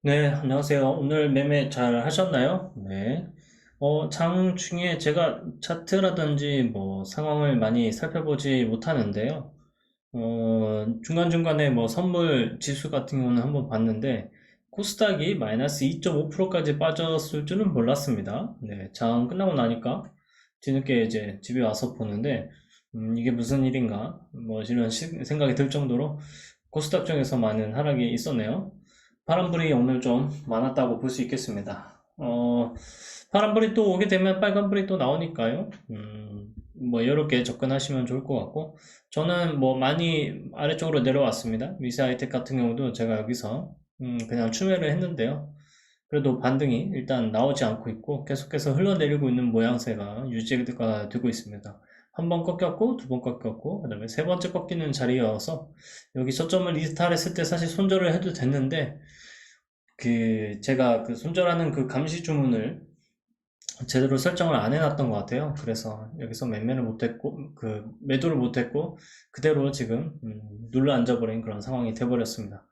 네, 안녕하세요. 오늘 매매 잘 하셨나요? 네. 장 중에 제가 차트라든지 뭐 상황을 많이 살펴보지 못하는데요. 중간중간에 뭐 선물 지수 같은 경우는 한번 봤는데, 코스닥이 마이너스 2.5%까지 빠졌을 줄은 몰랐습니다. 네, 장 끝나고 나니까 뒤늦게 이제 집에 와서 보는데, 이게 무슨 일인가? 뭐 이런 생각이 들 정도로 코스닥 쪽에서 많은 하락이 있었네요. 파란불이 오늘 좀 많았다고 볼 수 있겠습니다. 파란불이 또 오게 되면 빨간불이 또 나오니까요. 뭐 여러 개 접근하시면 좋을 것 같고, 저는 뭐 많이 아래쪽으로 내려왔습니다. 미세하이텍 같은 경우도 제가 여기서 그냥 추매를 했는데요. 그래도 반등이 일단 나오지 않고 있고 계속해서 흘러내리고 있는 모양새가 유지가 되고 있습니다. 한 번 꺾였고 두 번 꺾였고 그 다음에 세 번째 꺾이는 자리여서 여기 저점을 이탈했을 때 사실 손절을 해도 됐는데 제가 그 손절하는 그 감시 주문을 제대로 설정을 안 해놨던 것 같아요. 그래서 여기서 매매를 못했고 매도를 못했고 그대로 지금 눌러 앉아버린 그런 상황이 돼버렸습니다.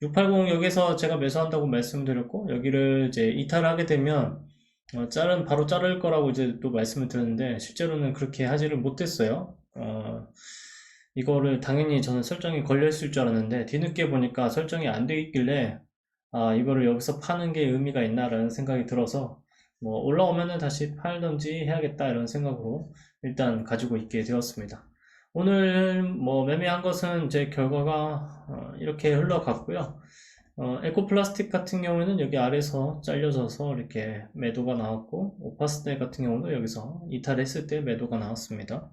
680 여기서 제가 매수한다고 말씀드렸고 여기를 이제 이탈하게 되면 바로 자를 거라고 이제 또 말씀을 드렸는데 실제로는 그렇게 하지를 못했어요. 이거를 당연히 저는 설정이 걸려 있을 줄 알았는데 뒤늦게 보니까 설정이 안 돼 있길래 이거를 여기서 파는 게 의미가 있나라는 생각이 들어서 뭐 올라오면은 다시 팔던지 해야겠다 이런 생각으로 일단 가지고 있게 되었습니다. 오늘 뭐 매매한 것은 제 결과가 이렇게 흘러갔고요. 에코플라스틱 같은 경우에는 여기 아래서 잘려져서 이렇게 매도가 나왔고 오파스텔 같은 경우도 여기서 이탈했을 때 매도가 나왔습니다.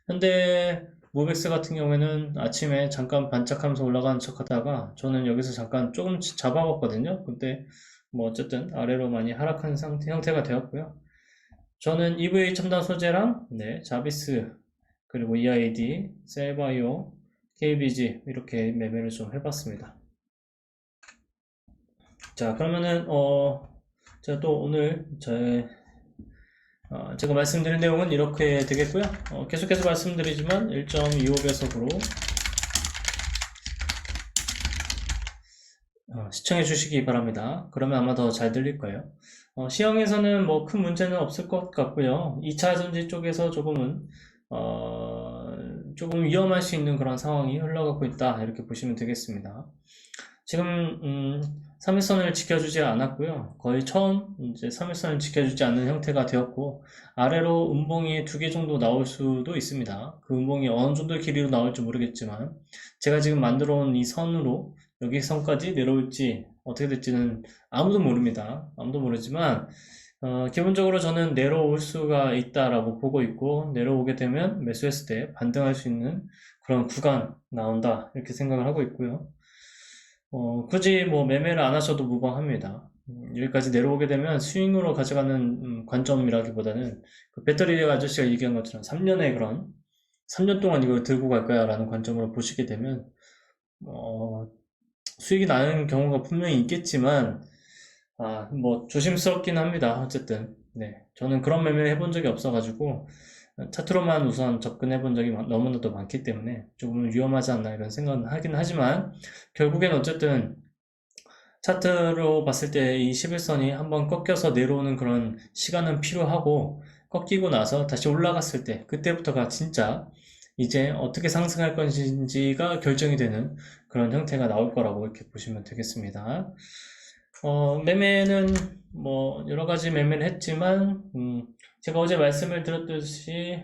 현대 모백스 같은 경우에는 아침에 잠깐 반짝하면서 올라가는 척 하다가 저는 여기서 잠깐 조금 잡아봤거든요. 근데 뭐 어쨌든 아래로 많이 하락한 형태가 되었고요. 저는 EVA 첨단 소재랑 자비스 그리고 EID, 셀바이오, KBG 이렇게 매매를 좀 해봤습니다. 자, 그러면은 제가 또 오늘 제가 말씀드린 내용은 이렇게 되겠고요. 계속해서 말씀드리지만 1.25배속으로 시청해 주시기 바랍니다. 그러면 아마 더 잘 들릴 거예요. 시황에서는 뭐 큰 문제는 없을 것 같고요. 2차 전지 쪽에서 조금 위험할 수 있는 그런 상황이 흘러가고 있다. 이렇게 보시면 되겠습니다. 지금 3일선을 지켜주지 않았고요. 거의 처음 이제 3일선을 지켜주지 않는 형태가 되었고 아래로 음봉이 2개 정도 나올 수도 있습니다. 그 음봉이 어느 정도 길이로 나올지 모르겠지만 제가 지금 만들어 온 이 선으로 여기 선까지 내려올지 어떻게 될지는 아무도 모릅니다. 아무도 모르지만 기본적으로 저는 내려올 수가 있다라고 보고 있고 내려오게 되면 매수했을 때 반등할 수 있는 그런 구간 나온다 이렇게 생각을 하고 있고요. 굳이 뭐 매매를 안 하셔도 무방합니다. 여기까지 내려오게 되면 스윙으로 가져가는 관점이라기보다는 그 배터리 아저씨가 얘기한 것처럼 3년 동안 이걸 들고 갈 거야 라는 관점으로 보시게 되면 어, 수익이 나는 경우가 분명히 있겠지만 뭐 조심스럽긴 합니다. 어쨌든 저는 그런 매매를 해본 적이 없어가지고 차트로만 우선 접근해 본 적이 너무나도 많기 때문에 조금 위험하지 않나 이런 생각은 하긴 하지만 결국엔 어쨌든 차트로 봤을 때 이 11선이 한번 꺾여서 내려오는 그런 시간은 필요하고 꺾이고 나서 다시 올라갔을 때 그때부터가 진짜 이제 어떻게 상승할 것인지가 결정이 되는 그런 형태가 나올 거라고 이렇게 보시면 되겠습니다. 매매는 뭐 여러 가지 매매를 했지만 제가 어제 말씀을 드렸듯이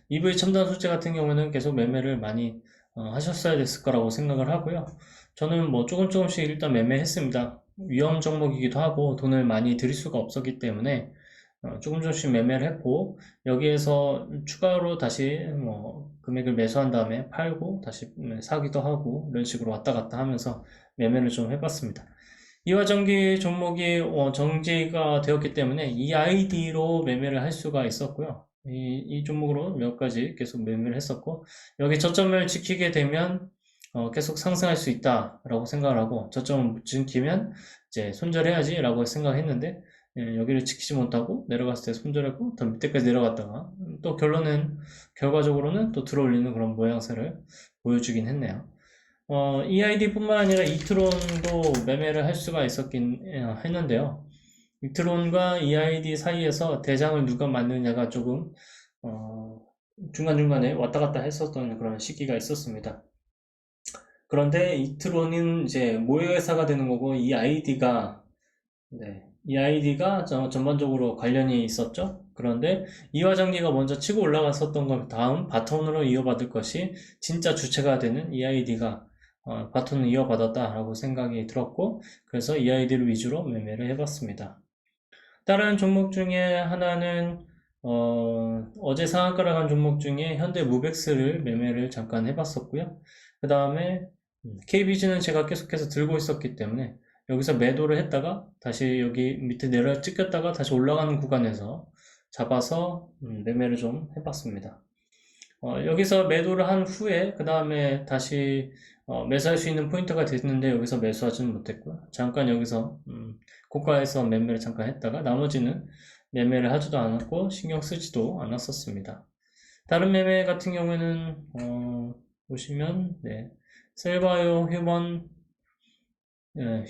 EV 첨단 소재 같은 경우는 계속 매매를 많이 하셨어야 됐을 거라고 생각을 하고요. 저는 뭐 조금씩 일단 매매했습니다. 위험 종목이기도 하고 돈을 많이 들일 수가 없었기 때문에 조금씩 매매를 했고 여기에서 추가로 다시 뭐 금액을 매수한 다음에 팔고 다시 사기도 하고 이런 식으로 왔다 갔다 하면서 매매를 좀 해봤습니다. 이화전기 종목이 정지가 되었기 때문에 이 아이디로 매매를 할 수가 있었고요. 이 종목으로 몇 가지 계속 매매를 했었고 여기 저점을 지키게 되면 계속 상승할 수 있다라고 생각을 하고 저점을 못 지키면 이제 손절해야지 라고 생각했는데 여기를 지키지 못하고 내려갔을 때 손절했고 더 밑에까지 내려갔다가 또 결과적으로는 또 들어올리는 그런 모양새를 보여주긴 했네요. EID뿐만 아니라 이트론도 매매를 할 수가 있었긴 했는데요. 이트론과 EID 사이에서 대장을 누가 맞느냐가 조금 중간중간에 왔다 갔다 했었던 그런 시기가 있었습니다. 그런데 이트론은 이제 모의회사가 되는 거고 이 아이디가 전반적으로 관련이 있었죠. 그런데 이화전기가 먼저 치고 올라갔었던 것 다음 바톤으로 이어받을 것이 진짜 주체가 되는 EID가 바톤을 이어받았다라고 생각이 들었고, 그래서 EID를 위주로 매매를 해봤습니다. 다른 종목 중에 하나는 어제 상한가를 간 종목 중에 현대무벡스를 매매를 잠깐 해봤었고요. 그 다음에 KBG는 제가 계속해서 들고 있었기 때문에 여기서 매도를 했다가 다시 여기 밑에 내려 찍혔다가 다시 올라가는 구간에서 잡아서 매매를 좀 해봤습니다. 여기서 매도를 한 후에 그 다음에 다시 매수할 수 있는 포인트가 됐는데 여기서 매수하지는 못했고요. 잠깐 여기서 고가에서 매매를 잠깐 했다가 나머지는 매매를 하지도 않았고 신경 쓰지도 않았었습니다. 다른 매매 같은 경우에는 보시면 셀바이오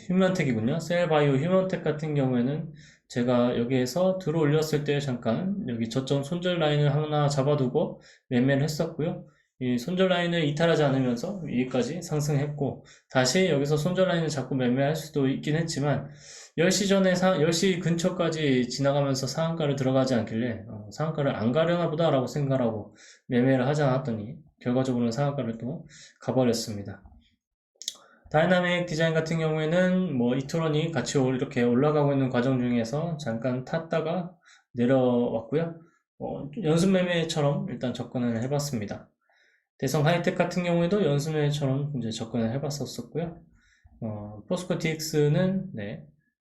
휴먼텍이군요. 셀바이오 휴먼텍 같은 경우에는 제가 여기에서 들어 올렸을 때 잠깐 여기 저점 손절 라인을 하나 잡아두고 매매를 했었고요. 이 손절 라인을 이탈하지 않으면서 위까지 상승했고, 다시 여기서 손절 라인을 잡고 매매할 수도 있긴 했지만 10시 전에 10시 근처까지 지나가면서 상한가를 들어가지 않길래 상한가를 안 가려나 보다 라고 생각하고 매매를 하지 않았더니 결과적으로는 상한가를 또 가버렸습니다. 다이나믹 디자인 같은 경우에는 이트론이 같이 이렇게 올라가고 있는 과정 중에서 잠깐 탔다가 내려왔고요. 연습 매매처럼 일단 접근을 해봤습니다. 대성 하이텍 같은 경우에도 연습 매매처럼 이제 접근을 해봤었고요. 포스코 DX는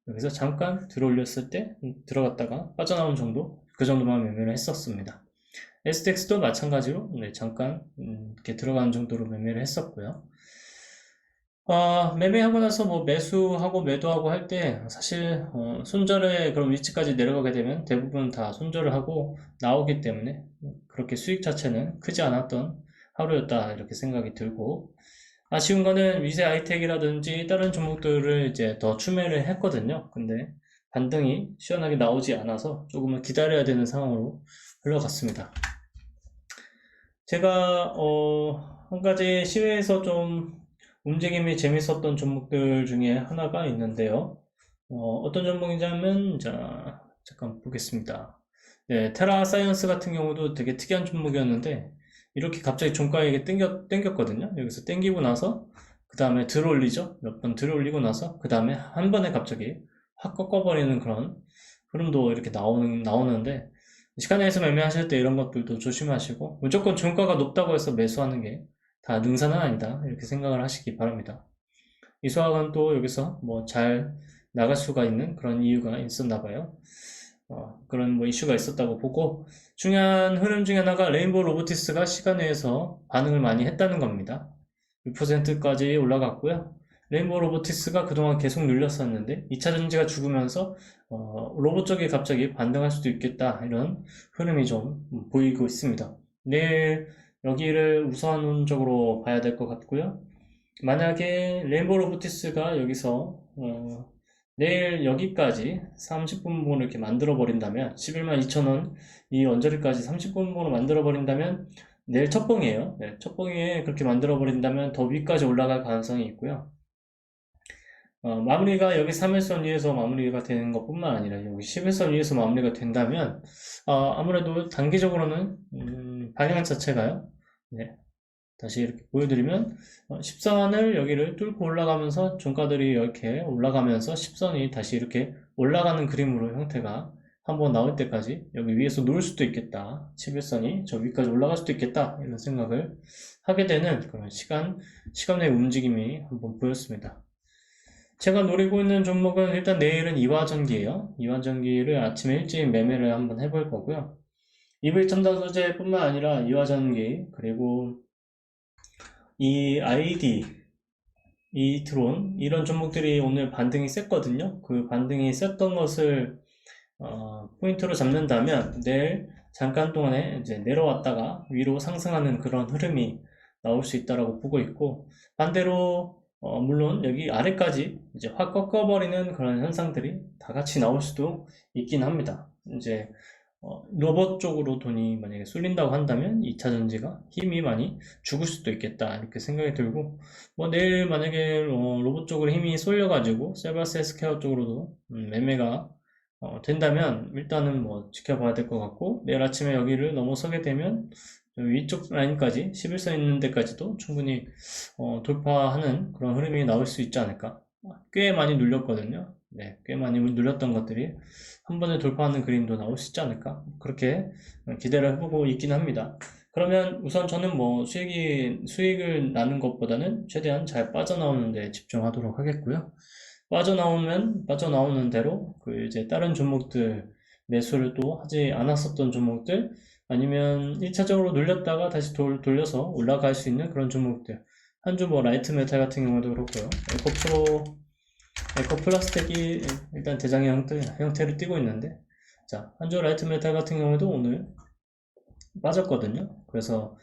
여기서 잠깐 들어 올렸을 때 들어갔다가 빠져나온 정도, 그 정도만 매매를 했었습니다. STX도 마찬가지로 잠깐 이렇게 들어가는 정도로 매매를 했었고요. 매매하고 나서 매수하고 매도하고 할 때 사실 손절에 그런 위치까지 내려가게 되면 대부분 다 손절을 하고 나오기 때문에 그렇게 수익 자체는 크지 않았던 하루였다 이렇게 생각이 들고, 아쉬운 거는 위세 아이텍이라든지 다른 종목들을 이제 더 추매를 했거든요. 근데 반등이 시원하게 나오지 않아서 조금은 기다려야 되는 상황으로 흘러갔습니다. 제가 한 가지 시외에서 좀 움직임이 재밌었던 종목들 중에 하나가 있는데요. 어떤 종목이냐면, 자, 잠깐 보겠습니다. 테라사이언스 같은 경우도 되게 특이한 종목이었는데, 이렇게 갑자기 종가에게 땡겼거든요. 여기서 땡기고 나서, 그 다음에 들어올리죠. 몇 번 들어올리고 나서, 그 다음에 한 번에 갑자기 확 꺾어버리는 그런 흐름도 이렇게 나오는데, 시간에서 매매하실 때 이런 것들도 조심하시고, 무조건 종가가 높다고 해서 매수하는 게 다 능사는 아니다 이렇게 생각을 하시기 바랍니다. 이 수학은 또 여기서 잘 나갈 수가 있는 그런 이유가 있었나 봐요. 그런 이슈가 있었다고 보고, 중요한 흐름 중에 하나가 레인보우 로보티스가 시간 내에서 반응을 많이 했다는 겁니다. 6%까지 올라갔고요. 레인보우 로보티스가 그동안 계속 눌렸었는데 2차 전지가 죽으면서 로봇 쪽이 갑자기 반등할 수도 있겠다 이런 흐름이 좀 보이고 있습니다. 내일 여기를 우선적으로 봐야 될 것 같고요. 만약에 레인보우 로보티스가 여기서 내일 여기까지 30분봉을 이렇게 만들어 버린다면 112,000원 이 언저리까지 30분봉으로 만들어 버린다면 내일 첫봉이에요. 첫봉에 그렇게 만들어 버린다면 더 위까지 올라갈 가능성이 있고요. 마무리가 여기 3일선 위에서 마무리가 되는 것 뿐만 아니라 여기 11선 위에서 마무리가 된다면 아무래도 단기적으로는 방향 자체가요. 다시 이렇게 보여드리면 10선을 여기를 뚫고 올라가면서 종가들이 이렇게 올라가면서 10선이 다시 이렇게 올라가는 그림으로 형태가 한번 나올 때까지 여기 위에서 놓을 수도 있겠다, 11선이 저 위까지 올라갈 수도 있겠다 이런 생각을 하게 되는 그런 시간의 움직임이 한번 보였습니다. 제가 노리고 있는 종목은 일단 내일은 이화전기예요. 이화전기를 아침에 일찍 매매를 한번 해볼 거고요. EV 첨단 소재 뿐만 아니라 이화전기, 그리고 이 아이디, 이 드론, 이런 종목들이 오늘 반등이 셌거든요. 그 반등이 셌던 것을 포인트로 잡는다면 내일 잠깐 동안에 이제 내려왔다가 위로 상승하는 그런 흐름이 나올 수 있다라고 보고 있고, 반대로 물론 여기 아래까지 이제 확 꺾어버리는 그런 현상들이 다 같이 나올 수도 있긴 합니다. 이제 로봇 쪽으로 돈이 만약에 쏠린다고 한다면 2차 전지가 힘이 많이 죽을 수도 있겠다 이렇게 생각이 들고, 뭐 내일 만약에 로봇 쪽으로 힘이 쏠려가지고 세바스 헬스케어 쪽으로도 매매가 된다면 일단은 뭐 지켜봐야 될 것 같고, 내일 아침에 여기를 넘어서게 되면 위쪽 라인까지 11선 있는 데까지도 충분히 돌파하는 그런 흐름이 나올 수 있지 않을까. 꽤 많이 눌렸거든요. 네, 꽤 많이 눌렸던 것들이 한 번에 돌파하는 그림도 나올 수 있지 않을까, 그렇게 기대를 해보고 있긴 합니다. 그러면 우선 저는 뭐 수익을 나는 것보다는 최대한 잘 빠져나오는 데 집중하도록 하겠고요. 빠져나오는 대로 그 이제 다른 종목들, 매수를 또 하지 않았었던 종목들, 아니면 1차적으로 눌렸다가 다시 돌려서 올라갈 수 있는 그런 종목들, 한주 뭐 라이트 메탈 같은 경우도 그렇고요. 에코플라스틱이 일단 대장의 형태를 띠고 있는데, 자, 한주 라이트 메탈 같은 경우도 오늘 빠졌거든요. 그래서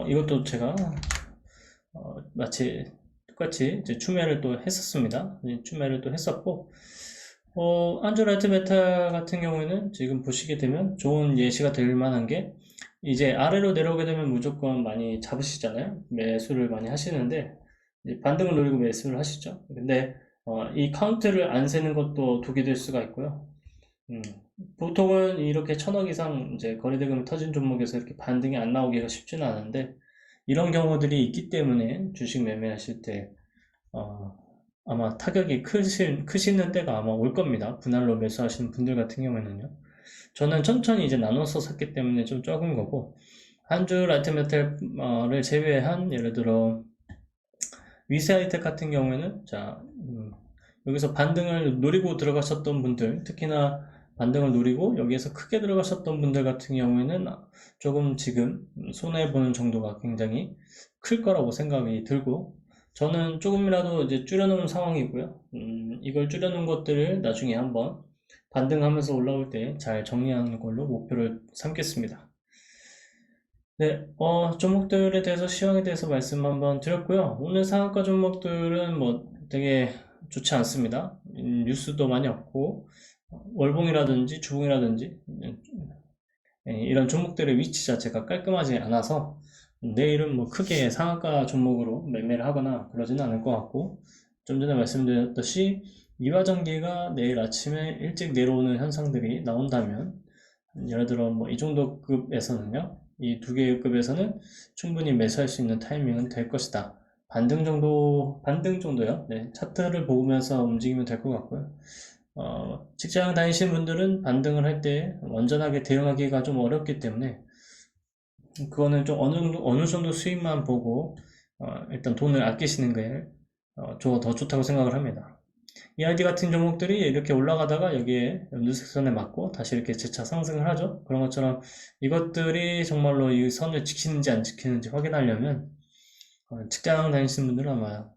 이것도 제가 마치 똑같이 이제 추매를 또 했었습니다. 추매를 또 했었고, 안주라이트 메탈 같은 경우에는 지금 보시게 되면 좋은 예시가 될 만한 게, 이제 아래로 내려오게 되면 무조건 많이 잡으시잖아요. 매수를 많이 하시는데, 이제 반등을 노리고 매수를 하시죠. 근데 이 카운트를 안 세는 것도 독이 될 수가 있고요. 보통은 이렇게 1000억 이상 이제 거래대금이 터진 종목에서 이렇게 반등이 안 나오기가 쉽지는 않은데, 이런 경우들이 있기 때문에 주식 매매하실 때 아마 타격이 크시는 때가 아마 올 겁니다. 분할로 매수하시는 분들 같은 경우에는요. 저는 천천히 이제 나눠서 샀기 때문에 좀 적은 거고, 한주 라이트 메탈을 제외한 예를 들어 위세하이텍 같은 경우에는, 자, 여기서 반등을 노리고 들어가셨던 분들, 특히나 반등을 노리고 여기에서 크게 들어가셨던 분들 같은 경우에는 조금 지금 손해보는 정도가 굉장히 클 거라고 생각이 들고, 저는 조금이라도 이제 줄여놓은 상황이고요. 이걸 줄여놓은 것들을 나중에 한번 반등하면서 올라올 때 잘 정리하는 걸로 목표를 삼겠습니다. 네, 종목들에 대해서 시황에 대해서 말씀 한번 드렸고요. 오늘 상한가 종목들은 뭐 되게 좋지 않습니다. 뉴스도 많이 없고, 월봉이라든지 주봉이라든지 이런 종목들의 위치 자체가 깔끔하지 않아서 내일은 뭐 크게 상한가 종목으로 매매를 하거나 그러지는 않을 것 같고, 좀 전에 말씀드렸듯이 이화전기가 내일 아침에 일찍 내려오는 현상들이 나온다면, 예를 들어 뭐 이 정도 급에서는요, 이 두 개의 급에서는 충분히 매수할 수 있는 타이밍은 될 것이다. 반등 정도요. 네, 차트를 보면서 움직이면 될 것 같고요. 직장 다니시는 분들은 반등을 할 때 완전하게 대응하기가 좀 어렵기 때문에, 그거는 좀 어느 정도 수익만 보고 일단 돈을 아끼시는 게 더 좋다고 생각을 합니다. EID 같은 종목들이 이렇게 올라가다가 여기에 연두색선에 맞고 다시 이렇게 재차 상승을 하죠. 그런 것처럼 이것들이 정말로 이 선을 지키는지 안 지키는지 확인하려면 직장 다니시는 분들은 아마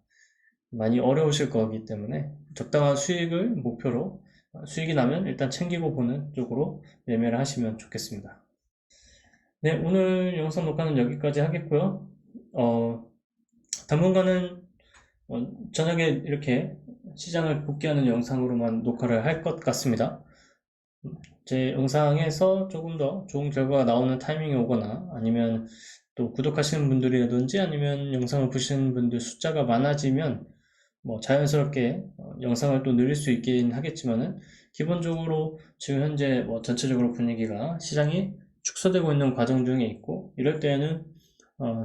많이 어려우실 거기 때문에, 적당한 수익을 목표로 수익이 나면 일단 챙기고 보는 쪽으로 매매를 하시면 좋겠습니다. 네, 오늘 영상 녹화는 여기까지 하겠고요. 당분간은 저녁에 이렇게 시장을 복귀하는 영상으로만 녹화를 할 것 같습니다. 제 영상에서 조금 더 좋은 결과가 나오는 타이밍이 오거나, 아니면 또 구독하시는 분들이라든지 아니면 영상을 보시는 분들 숫자가 많아지면 뭐 자연스럽게 영상을 또 늘릴 수 있긴 하겠지만은, 기본적으로 지금 현재 뭐 전체적으로 분위기가 시장이 축소되고 있는 과정 중에 있고, 이럴 때에는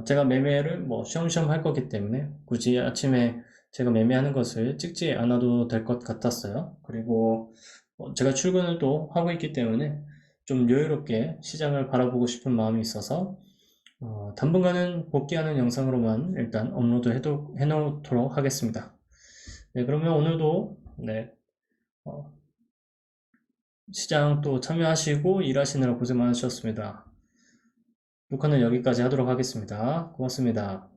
제가 매매를 뭐 쉬엄쉬엄 할 거기 때문에 굳이 아침에 제가 매매하는 것을 찍지 않아도 될 것 같았어요. 그리고 제가 출근을 또 하고 있기 때문에 좀 여유롭게 시장을 바라보고 싶은 마음이 있어서 당분간은 복귀하는 영상으로만 일단 업로드 해놓도록 하겠습니다. 네, 그러면 오늘도 네, 시장 또 참여하시고 일하시느라 고생 많으셨습니다. 녹화는 여기까지 하도록 하겠습니다. 고맙습니다.